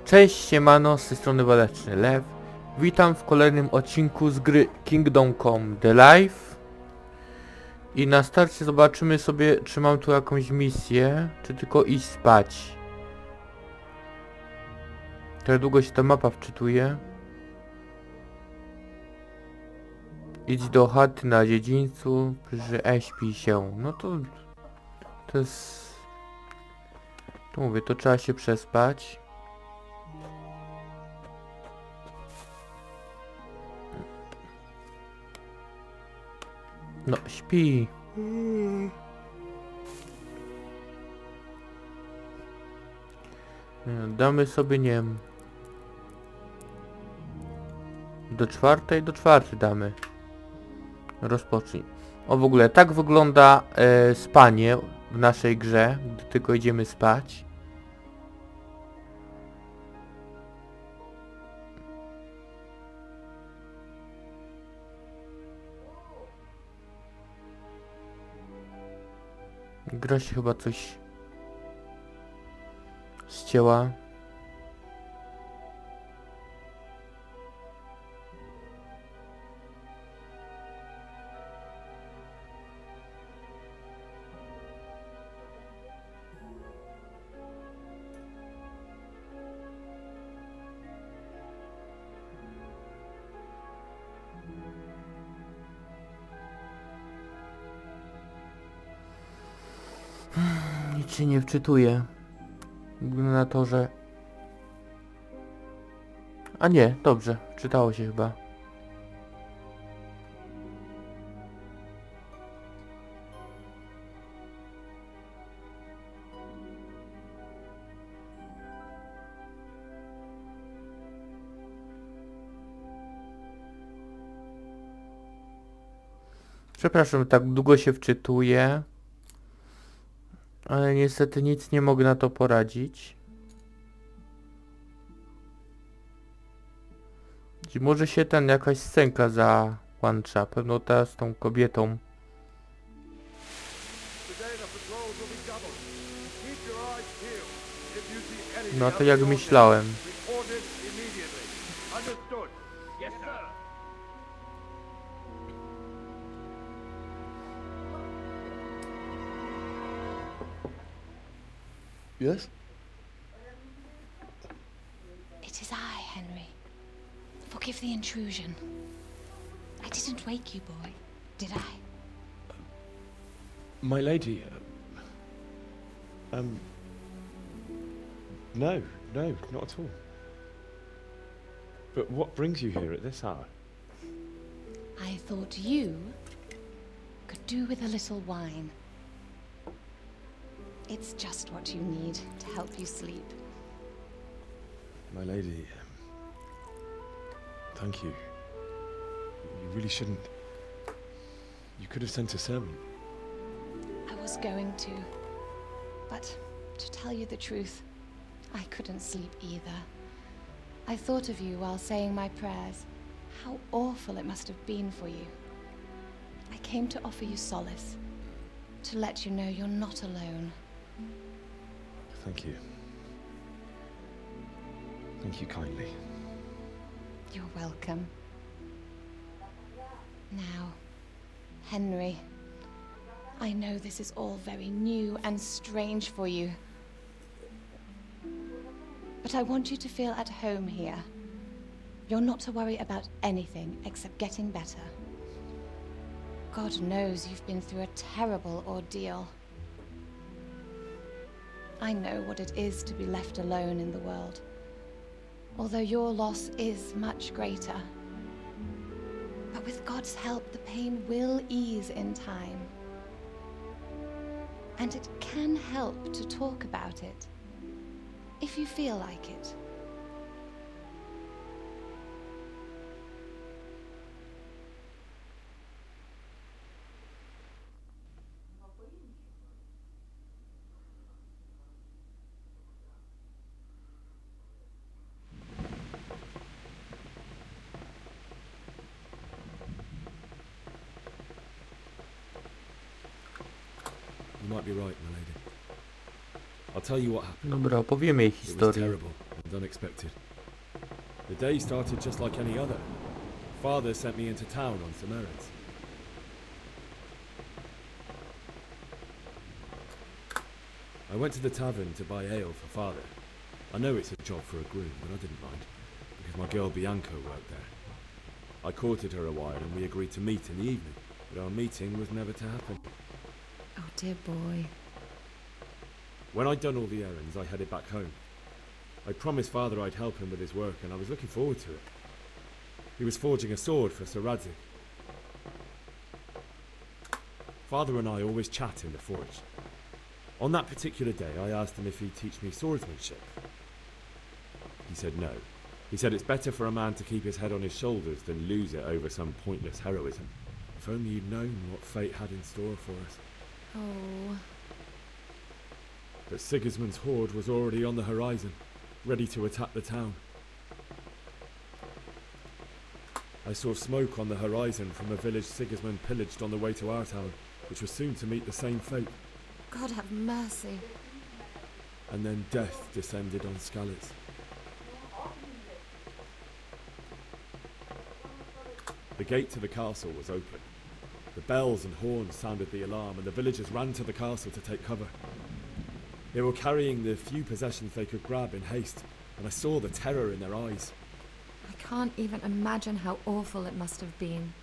Cześć, siemano, z tej strony Waleczny Lew. Witam w kolejnym odcinku z gry Kingdom Come Deliverance. I na starcie zobaczymy sobie, czy mam tu jakąś misję, czy tylko iść spać. Jak długo się ta mapa wczytuje. Idź do chaty na dziedzińcu, że śpi się. No to jest... To mówię, to trzeba się przespać. No, śpi. Damy sobie, nie wiem, do czwartej damy. Rozpocznij. O, w ogóle tak wygląda spanie w naszej grze, gdy tylko idziemy spać. Gra się chyba coś ścięła. Nic się nie wczytuje. Wygląda na to, że... A nie, dobrze, czytało się chyba. Przepraszam, tak długo się wczytuje. Ale niestety nic nie mogę na to poradzić. I może się jakaś scenka załącza. Pewno ta z tą kobietą. No to jak myślałem. Yes? It is I, Henry. Forgive the intrusion. I didn't wake you, boy, did I? My lady, no, not at all. But what brings you here at this hour? I thought you could do with a little wine. It's just what you need to help you sleep. My lady, thank you. You really shouldn't. You could have sent a servant. I was going to, but to tell you the truth, I couldn't sleep either. I thought of you while saying my prayers. How awful it must have been for you. I came to offer you solace, to let you know you're not alone. Thank you. Thank you kindly. You're welcome. Now, Henry, I know this is all very new and strange for you, but I want you to feel at home here. You're not to worry about anything except getting better. God knows you've been through a terrible ordeal. I know what it is to be left alone in the world, although your loss is much greater. But with God's help, the pain will ease in time. And it can help to talk about it, if you feel like it. You might be right, my lady. I'll tell you what happened. Dobra, opowiemy jej It was historię. terrible. and unexpected. The day started just like any other. Father sent me into town on some errands. I went to the tavern to buy ale for Father. I know it's a job for a groom, but I didn't mind, because my girl Bianca worked there. I courted her a while and we agreed to meet in the evening, but our meeting was never to happen. Oh dear boy. When I'd done all the errands, I headed back home. I promised Father I'd help him with his work, and I was looking forward to it. He was forging a sword for Sir Radzik. Father and I always chat in the forge. On that particular day, I asked him if he'd teach me swordsmanship. He said no. He said it's better for a man to keep his head on his shoulders than lose it over some pointless heroism. If only you'd known what fate had in store for us. Oh. But Sigismund's horde was already on the horizon, ready to attack the town. I saw smoke on the horizon from a village Sigismund pillaged on the way to our town, which was soon to meet the same fate. God have mercy. And then death descended on Skalitz. The gate to the castle was open. The bells and horns sounded the alarm, and the villagers ran to the castle to take cover. They were carrying the few possessions they could grab in haste, and I saw the terror in their eyes. I can't even imagine how awful it must have been.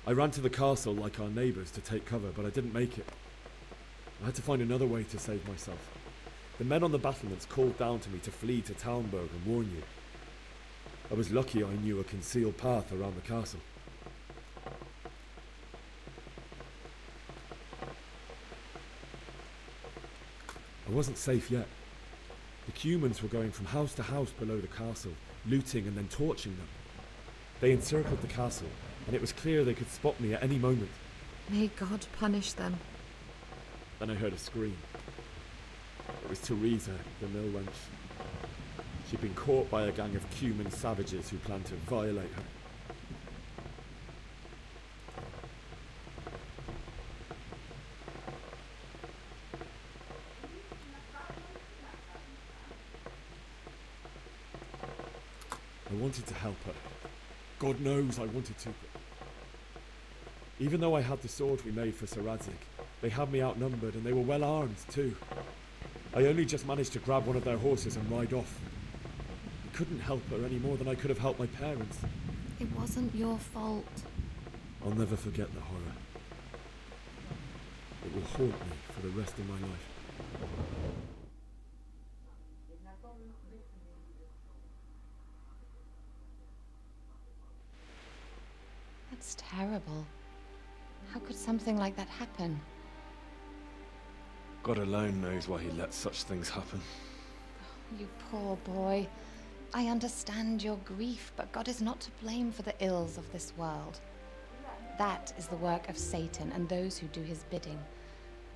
I ran to the castle like our neighbours to take cover, but I didn't make it. I had to find another way to save myself. The men on the battlements called down to me to flee to Talmberg and warn you. I was lucky I knew a concealed path around the castle. I wasn't safe yet. The Cumans were going from house to house below the castle, looting and then torching them. They encircled the castle, and it was clear they could spot me at any moment. May God punish them. Then I heard a scream. It was Teresa, the mill wench. She'd been caught by a gang of Cuman savages who planned to violate her. I wanted to help her. God knows I wanted to. Even though I had the sword we made for Sir Radzik, they had me outnumbered and they were well armed too. I only just managed to grab one of their horses and ride off. I couldn't help her any more than I could have helped my parents. It wasn't your fault. I'll never forget the horror. It will haunt me for the rest of my life. That's terrible. How could something like that happen? God alone knows why he lets such things happen. You poor boy. I understand your grief, but God is not to blame for the ills of this world. That is the work of Satan and those who do his bidding.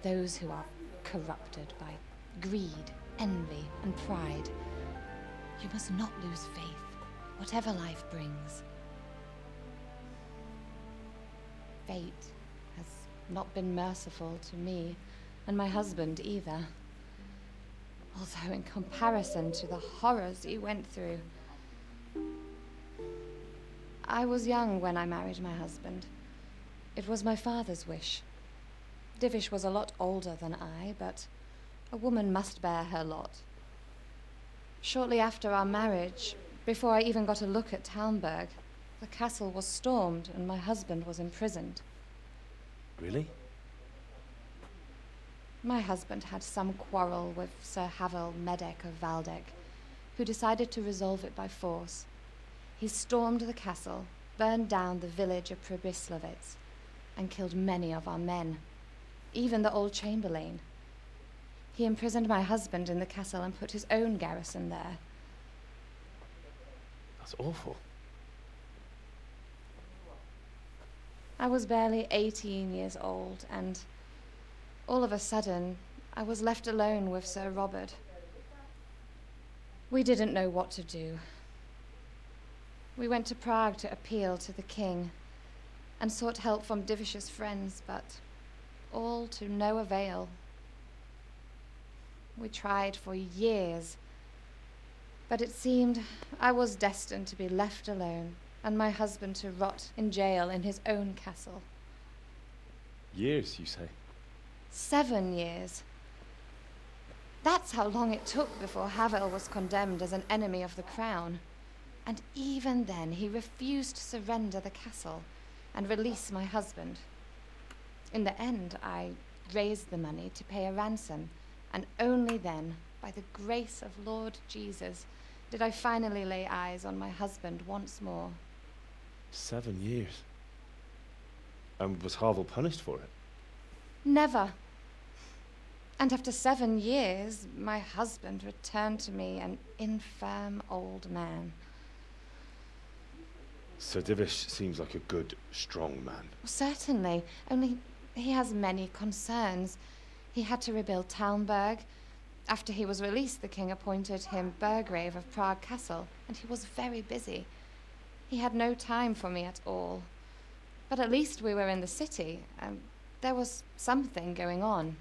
Those who are corrupted by greed, envy, and pride. You must not lose faith, whatever life brings. Fate has not been merciful to me, and my husband either. Although in comparison to the horrors he went through. I was young when I married my husband. It was my father's wish. Divish was a lot older than I, but a woman must bear her lot. Shortly after our marriage, before I even got a look at Talmberg, the castle was stormed and my husband was imprisoned. Really? My husband had some quarrel with Sir Havel Medek of Valdek, who decided to resolve it by force. He stormed the castle, burned down the village of Pribyslavitz, and killed many of our men, even the old chamberlain. He imprisoned my husband in the castle and put his own garrison there. That's awful. I was barely 18 years old, and all of a sudden, I was left alone with Sir Robert. We didn't know what to do. We went to Prague to appeal to the king, and sought help from Divish's friends, but all to no avail. We tried for years, But it seemed I was destined to be left alone, and my husband to rot in jail in his own castle. Years, you say? 7 years. That's how long it took before Havel was condemned as an enemy of the crown. And even then he refused to surrender the castle and release my husband. In the end, I raised the money to pay a ransom, and only then, by the grace of Lord Jesus, did I finally lay eyes on my husband once more. 7 years? And was Havel punished for it? Never. And after 7 years, my husband returned to me an infirm old man. Sir Divish seems like a good, strong man. Certainly, only he has many concerns. He had to rebuild Talmberg. After he was released, the king appointed him Burgrave of Prague Castle, and he was very busy. He had no time for me at all. But at least we were in the city, and there was something going on.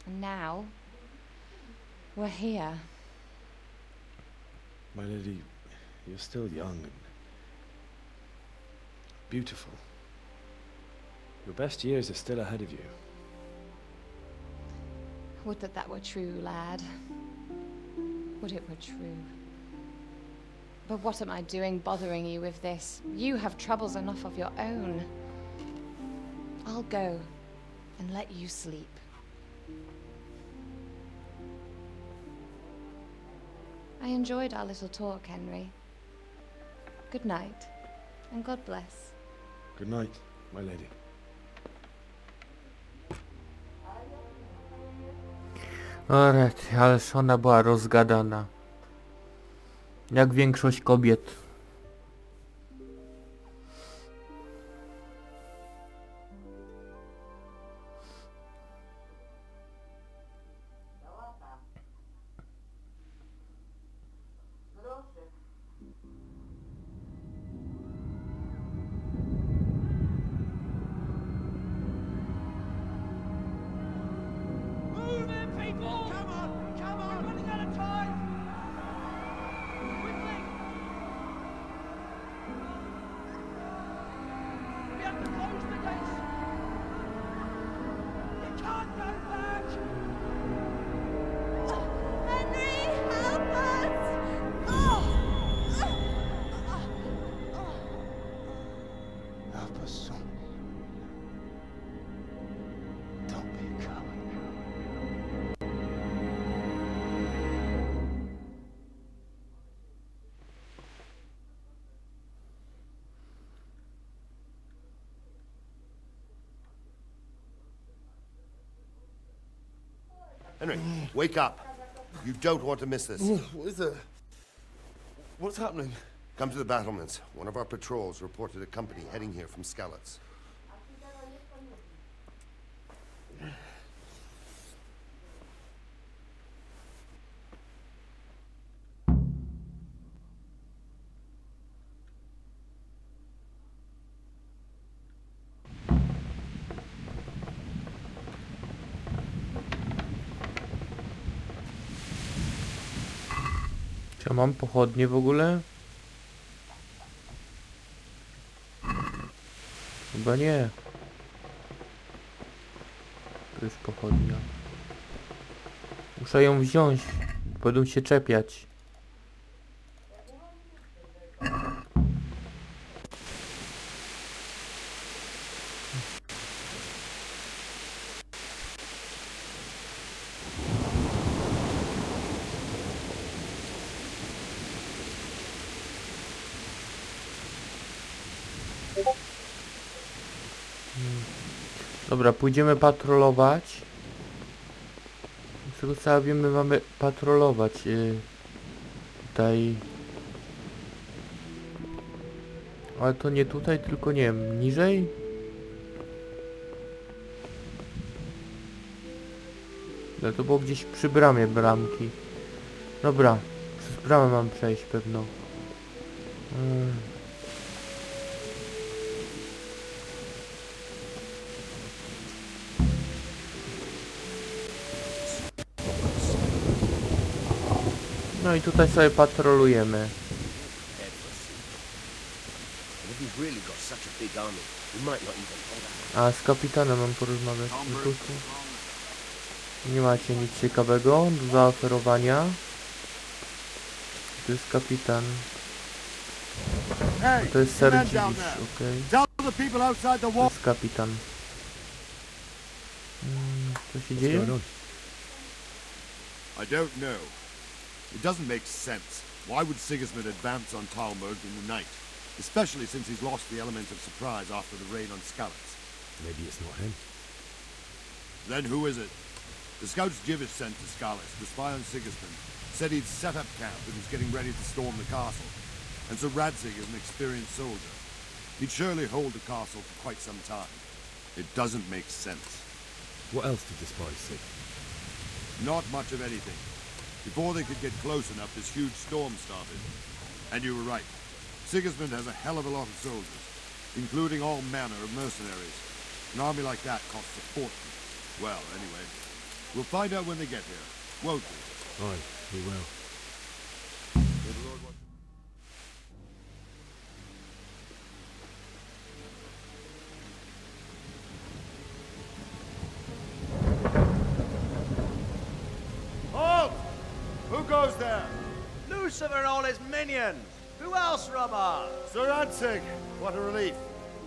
And now, we're here. My lady, you're still young and beautiful. Your best years are still ahead of you. Would that that were true, lad. Would it were true. But what am I doing bothering you with this? You have troubles enough of your own. I'll go and let you sleep. I enjoyed our little talk, Henry. Good night, and God bless. Good night, my lady. O rety, ależ ona była rozgadana. Jak większość kobiet. Henry, wake up. You don't want to miss this. What is it? What's happening? Come to the battlements. One of our patrols reported a company heading here from Skalitz. Czy ja mam pochodnie w ogóle? Chyba nie. To jest pochodnia. Muszę ją wziąć. Będą się czepiać. Dobra, pójdziemy patrolować. Z tego co ja wiem, my mamy patrolować tutaj. Ale to nie tutaj, tylko nie wiem, niżej? No to było gdzieś przy bramie bramki. Dobra, przez bramę mam przejść pewno. No i tutaj sobie patrolujemy. A z kapitanem mam porozmawiać. Nie macie nic ciekawego do zaoferowania. To jest kapitan. To jest ser dziś, okej. To jest kapitan. Co się dzieje? I don't know. It doesn't make sense. Why would Sigismund advance on Talmberg in the night? Especially since he's lost the element of surprise after the raid on Skalitz. Maybe it's not him. Then who is it? The scouts Jivish sent to Skalitz to spy on Sigismund said he'd set up camp and was getting ready to storm the castle. And so Radzig is an experienced soldier. He'd surely hold the castle for quite some time. It doesn't make sense. What else did the spies see? Not much of anything. Before they could get close enough, this huge storm started. And you were right. Sigismund has a hell of a lot of soldiers, including all manner of mercenaries. An army like that costs a fortune. Well, anyway, we'll find out when they get here, won't we? Aye, we will. Halt! Who goes there? Lucifer and all his minions! Who else, Robber? Sir Radzig! What a relief.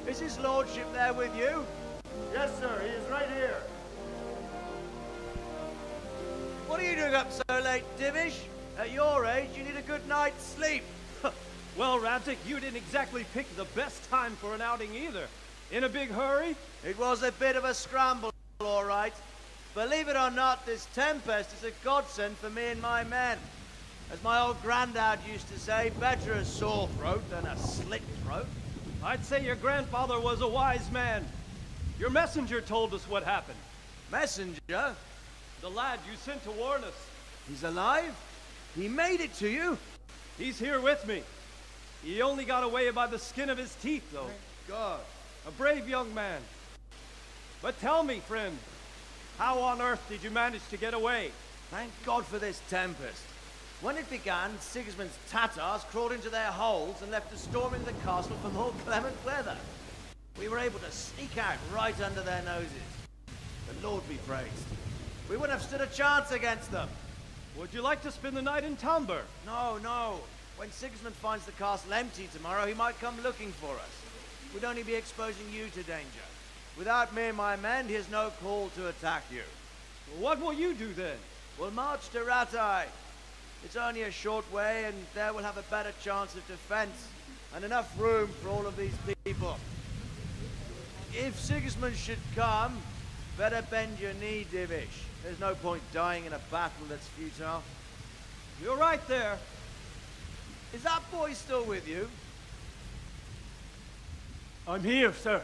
Is his lordship there with you? Yes, sir, he is right here. What are you doing up so late, Divish? At your age, you need a good night's sleep. Well, Radzig, you didn't exactly pick the best time for an outing either. In a big hurry? It was a bit of a scramble, all right. Believe it or not, this tempest is a godsend for me and my men. As my old granddad used to say, better a sore throat than a slit throat. I'd say your grandfather was a wise man. Your messenger told us what happened. Messenger? The lad you sent to warn us. He's alive? He made it to you? He's here with me. He only got away by the skin of his teeth, though. Thank God. A brave young man. But tell me, friend, how on earth did you manage to get away? Thank God for this tempest. When it began, Sigismund's Tatars crawled into their holes and left us storming the castle for more clement weather. We were able to sneak out right under their noses. The Lord be praised. We wouldn't have stood a chance against them. Would you like to spend the night in Talmberg? No, no. When Sigismund finds the castle empty tomorrow, he might come looking for us. We'd only be exposing you to danger. Without me and my men, he has no call to attack you. What will you do then? We'll march to Ratai. It's only a short way, and there we'll have a better chance of defense, and enough room for all of these people. If Sigismund should come, better bend your knee, Divish. There's no point dying in a battle that's futile. You're right there. Is that boy still with you? I'm here, sir.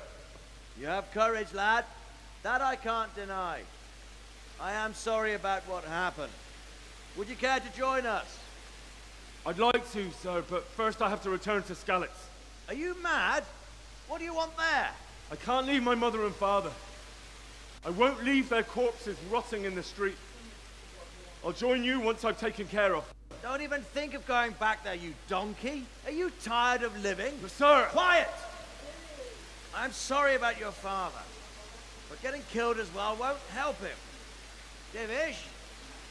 You have courage, lad. That I can't deny. I am sorry about what happened. Would you care to join us? I'd like to, sir, but first I have to return to Skalitz. Are you mad? What do you want there? I can't leave my mother and father. I won't leave their corpses rotting in the street. I'll join you once I've taken care of. Don't even think of going back there, you donkey. Are you tired of living? But sir! Quiet! I'm sorry about your father, but getting killed as well won't help him. Divish,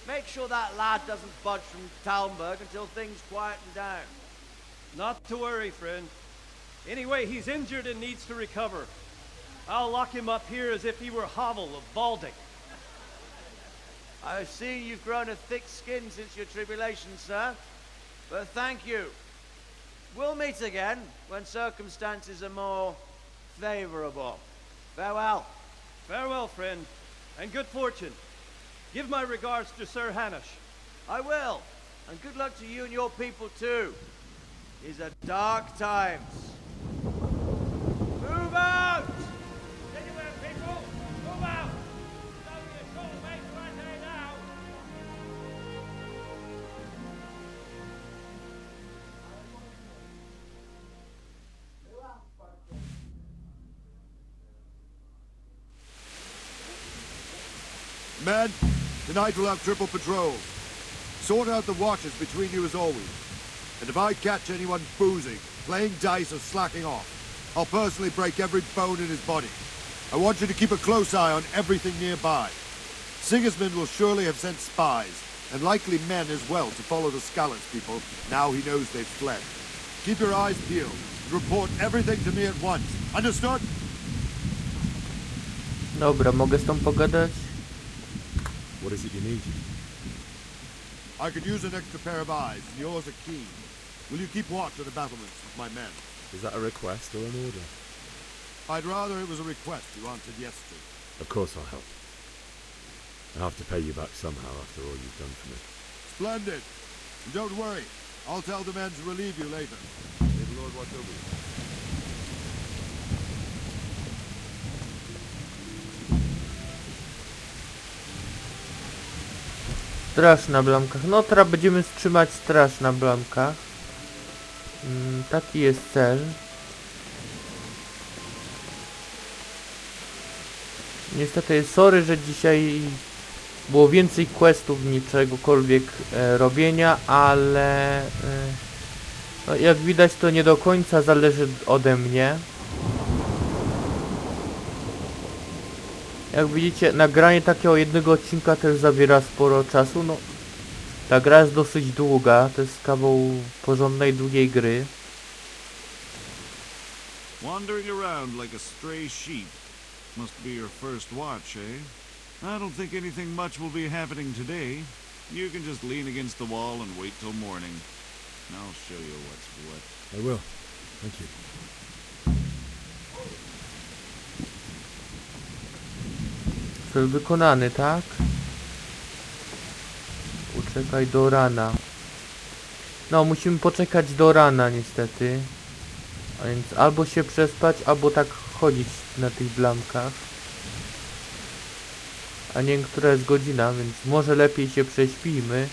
make sure that lad doesn't budge from Talmberg until things quieten down. Not to worry, friend. Anyway, he's injured and needs to recover. I'll lock him up here as if he were Havel of Balding. I've seen you've grown a thick skin since your tribulation, sir. But thank you. We'll meet again when circumstances are more favorable. Farewell. Farewell, friend, and good fortune. Give my regards to Sir Hanush. I will. And good luck to you and your people, too. These are dark times. Move out! Anywhere, people! Move out! It's only a short way to our day now. Men, tonight we'll have triple patrol. sort out the watches between you as always. And if I catch anyone boozing, playing dice or slacking off, I'll personally break every bone in his body. I want you to keep a close eye on everything nearby. Sigismund will surely have sent spies, and likely men as well, to follow the Skalitz people, now he knows they've fled. Keep your eyes peeled, and report everything to me at once. Understood? Dobra, mogę z tą pogadać? What is it you need? I could use an extra pair of eyes, and yours are keen. Will you keep watch at the battlements with my men? Is that a request or an order? I'd rather it was a request you answered yes to. Of course I'll help. I have to pay you back somehow after all you've done for me. Splendid. And don't worry, I'll tell the men to relieve you later. May the Lord watch over you. Straż na bramkach. No teraz będziemy trzymać straż na bramkach. Taki jest cel. Niestety, sorry, że dzisiaj było więcej questów niż czegokolwiek robienia, ale no, jak widać, to nie do końca zależy ode mnie. Jak widzicie, nagranie takiego jednego odcinka też zabiera sporo czasu. No, ta gra jest dosyć długa, to jest kawał porządnej, długiej gry. Wandering around like a stray sheep must be your first watch, eh? I don't think anything much will be happening today. You can just lean against the wall and wait till morning. I'll show you what's what. I will. Thank you. Cel wykonany, tak? Poczekaj do rana. No, musimy poczekać do rana niestety. A więc albo się przespać, albo tak chodzić na tych bramkach. A nie wiem, która jest godzina, więc może lepiej się prześpijmy.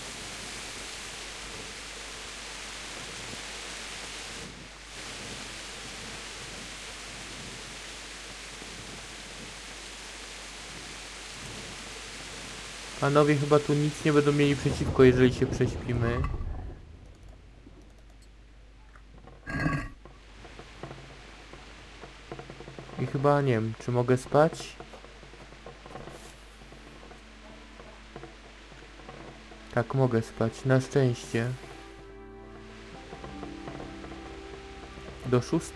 Panowie chyba tu nic nie będą mieli przeciwko, jeżeli się prześpimy. I chyba nie wiem, czy mogę spać? Tak, mogę spać, na szczęście. Do 6?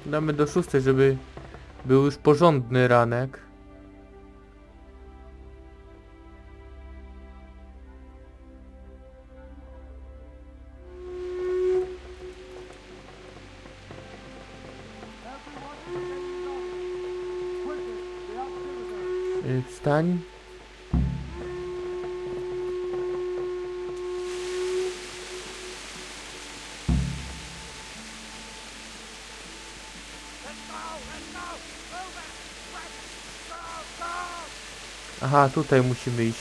Damy do 6, żeby był już porządny ranek. Wstań. Aha, tutaj musimy iść.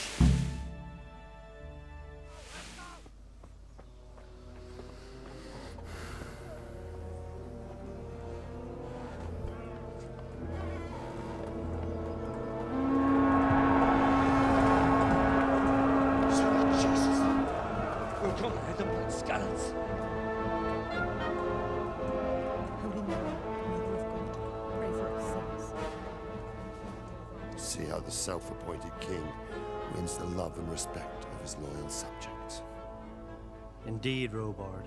See how the self-appointed king wins the love and respect of his loyal subjects. Indeed, Robard.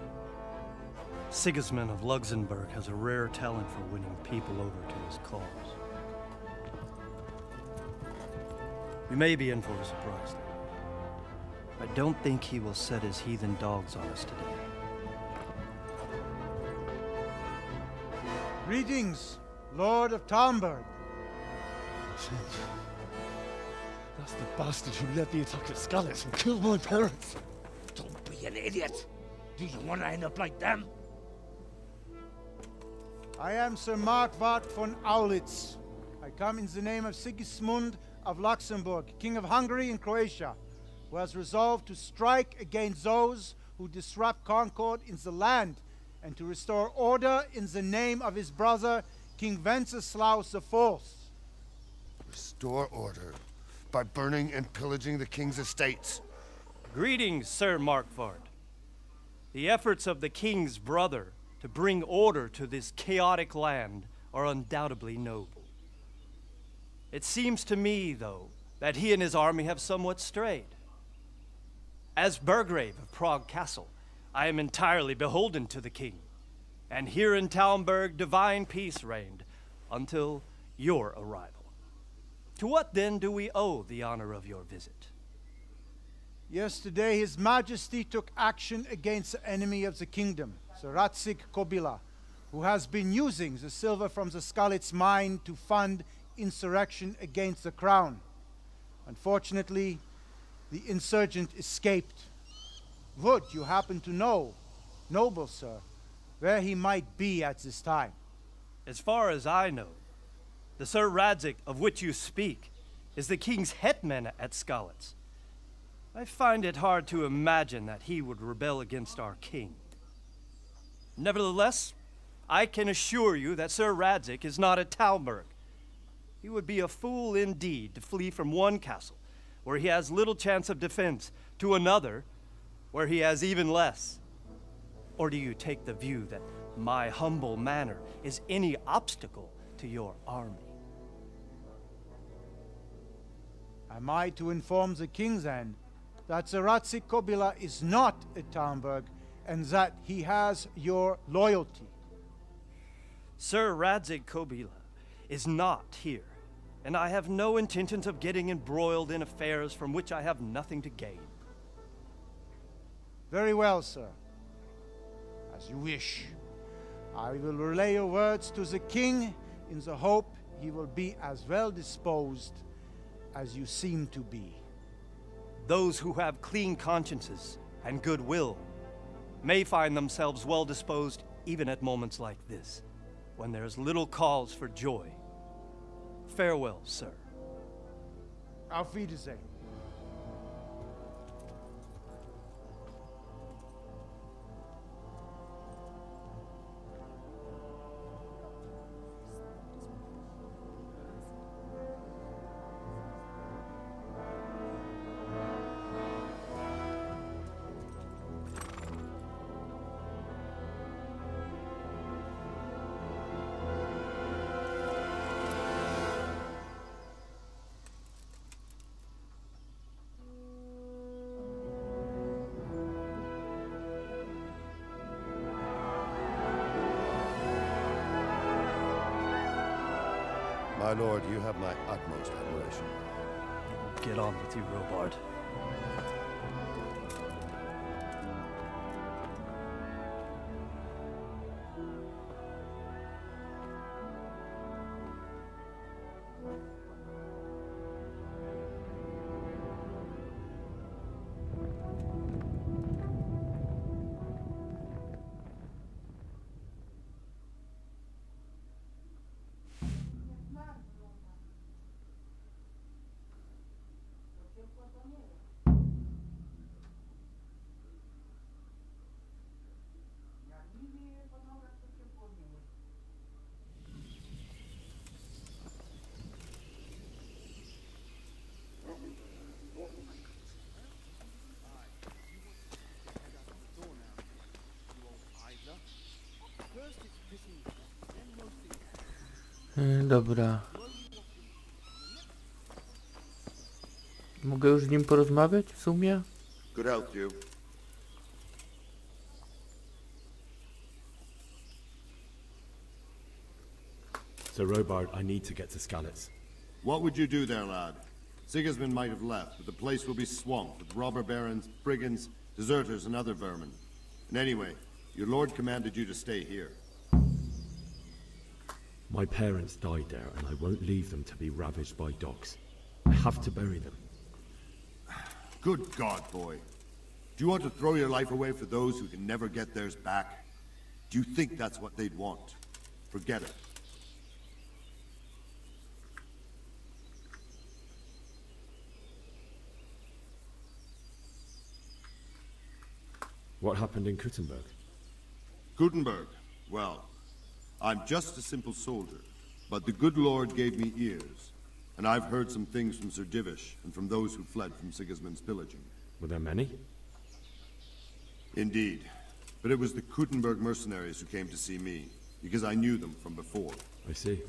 Sigismund of Luxembourg has a rare talent for winning people over to his cause. We may be in for a surprise, though. I don't think he will set his heathen dogs on us today. Greetings, Lord of Talmberg. That's the bastard who led the attack at Skalitz and killed my parents. Don't be an idiot. Do you want to end up like them? I am Sir Markwart von Aulitz. I come in the name of Sigismund of Luxembourg, King of Hungary and Croatia, who has resolved to strike against those who disrupt concord in the land and to restore order in the name of his brother, King Wenceslaus IV. Restore order. by burning and pillaging the king's estates. Greetings, Sir Markvard. The efforts of the king's brother to bring order to this chaotic land are undoubtedly noble. It seems to me, though, that he and his army have somewhat strayed. As Burgrave of Prague Castle, I am entirely beholden to the king, and here in Talmberg divine peace reigned until your arrival. To what then do we owe the honor of your visit? Yesterday, His Majesty took action against the enemy of the kingdom, Sir Radzik Kobila, who has been using the silver from the Skalitz mine to fund insurrection against the crown. Unfortunately, the insurgent escaped. Would you happen to know, noble sir, where he might be at this time? As far as I know, the Sir Radzik of which you speak is the king's hetman at Skalitz. I find it hard to imagine that he would rebel against our king. Nevertheless, I can assure you that Sir Radzik is not at Talmberg. He would be a fool indeed to flee from one castle, where he has little chance of defense, to another, where he has even less. Or do you take the view that my humble manner is any obstacle to your army? Am I to inform the king then that Sir Radzik Kobila is not at Talmberg and that he has your loyalty? Sir Radzik Kobila is not here, and I have no intentions of getting embroiled in affairs from which I have nothing to gain. Very well, sir. As you wish. I will relay your words to the king in the hope he will be as well disposed as you seem to be. Those who have clean consciences and goodwill may find themselves well disposed even at moments like this, when there's little cause for joy. Farewell, sir. Auf Wiedersehen. My lord, you have my utmost admiration. Get on with you, Robard. Dobra. Mogę już z nim porozmawiać w sumie? Good health, you. Sir Robard, I need to get to Skalitz. What would you do there, lad? Sigismund might have left, but the place will be swamped with robber barons, brigands, deserters, and other vermin. And anyway, your lord commanded you to stay here. My parents died there, and I won't leave them to be ravaged by dogs. I have to bury them. Good God, boy. Do you want to throw your life away for those who can never get theirs back? Do you think that's what they'd want? Forget it. What happened in Kuttenberg? Gutenberg? Well, I'm just a simple soldier, but the good Lord gave me ears, and I've heard some things from Sir Divish and from those who fled from Sigismund's pillaging. Were there many? Indeed. But it was the Kuttenberg mercenaries who came to see me, because I knew them from before. I see.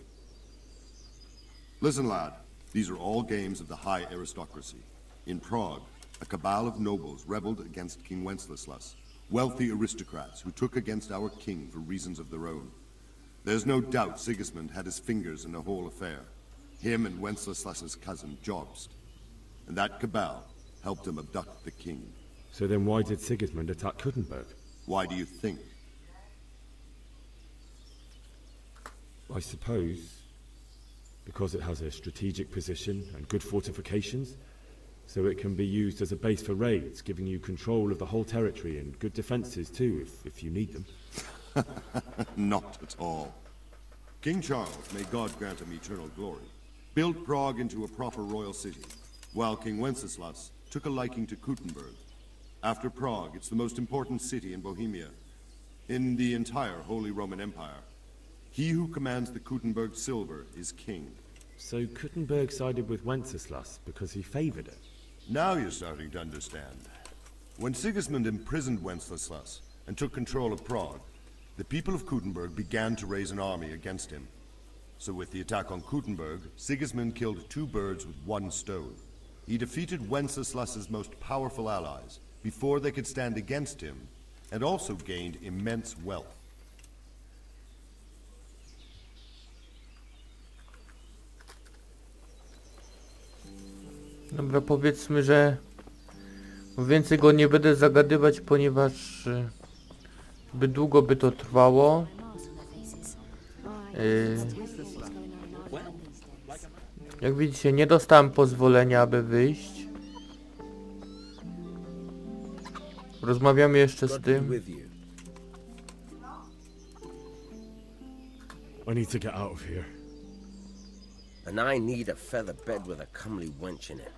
Listen, lad. These are all games of the high aristocracy. In Prague, a cabal of nobles rebelled against King Wenceslas, wealthy aristocrats who took against our king for reasons of their own. There's no doubt Sigismund had his fingers in the whole affair. Him and Wenceslas's cousin, Jobst. And that cabal helped him abduct the king. So then why did Sigismund attack Kuttenberg? Why do you think? I suppose because it has a strategic position and good fortifications, so it can be used as a base for raids, giving you control of the whole territory and good defenses too, if you need them. Not at all. King Charles, may God grant him eternal glory, built Prague into a proper royal city, while King Wenceslas took a liking to Kuttenberg. After Prague, it's the most important city in Bohemia, in the entire Holy Roman Empire. He who commands the Kuttenberg silver is king. So Kuttenberg sided with Wenceslas because he favored it? Now you're starting to understand. When Sigismund imprisoned Wenceslas and took control of Prague, the people of Kuttenberg began to raise an army against him. So with the attack on Kuttenberg, Sigismund killed two birds with one stone. He defeated Wenceslas's most powerful allies before they could stand against him, and also gained immense wealth. Dobra, powiedzmy, że więcej go nie będę zagadywać, ponieważ zbyt długo by to trwało. Jak widzicie, nie dostałem pozwolenia, aby wyjść. Rozmawiamy jeszcze z tym. I need to get out of here. And I need a feather bed with a comely wench in it.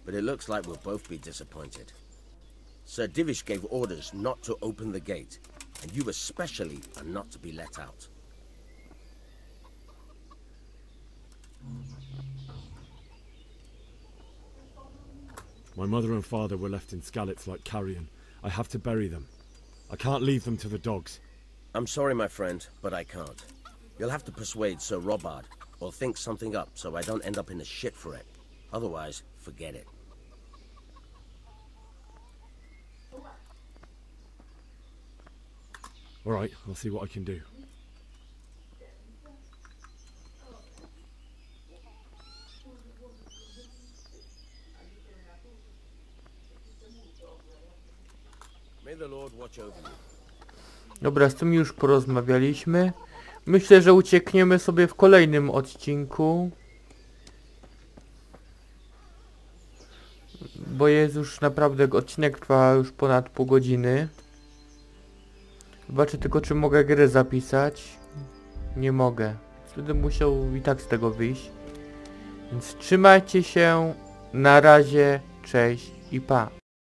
But it looks like we'll both be disappointed. Sir Divish gave orders not to open the gate, and you especially are not to be let out. My mother and father were left in Skalitz like carrion. I have to bury them. I can't leave them to the dogs. I'm sorry, my friend, but I can't. You'll have to persuade Sir Robard, or think something up so I don't end up in the shit for it. Otherwise, forget it. All right, I'll see what I can do. May the Lord watch over you. Dobra, z tym już porozmawialiśmy. Myślę, że uciekniemy sobie w kolejnym odcinku. Bo jest już naprawdę, odcinek trwa już ponad pół godziny. Zobaczę tylko, czy mogę grę zapisać. Nie mogę. Będę musiał i tak z tego wyjść. Więc trzymajcie się. Na razie. Cześć i pa.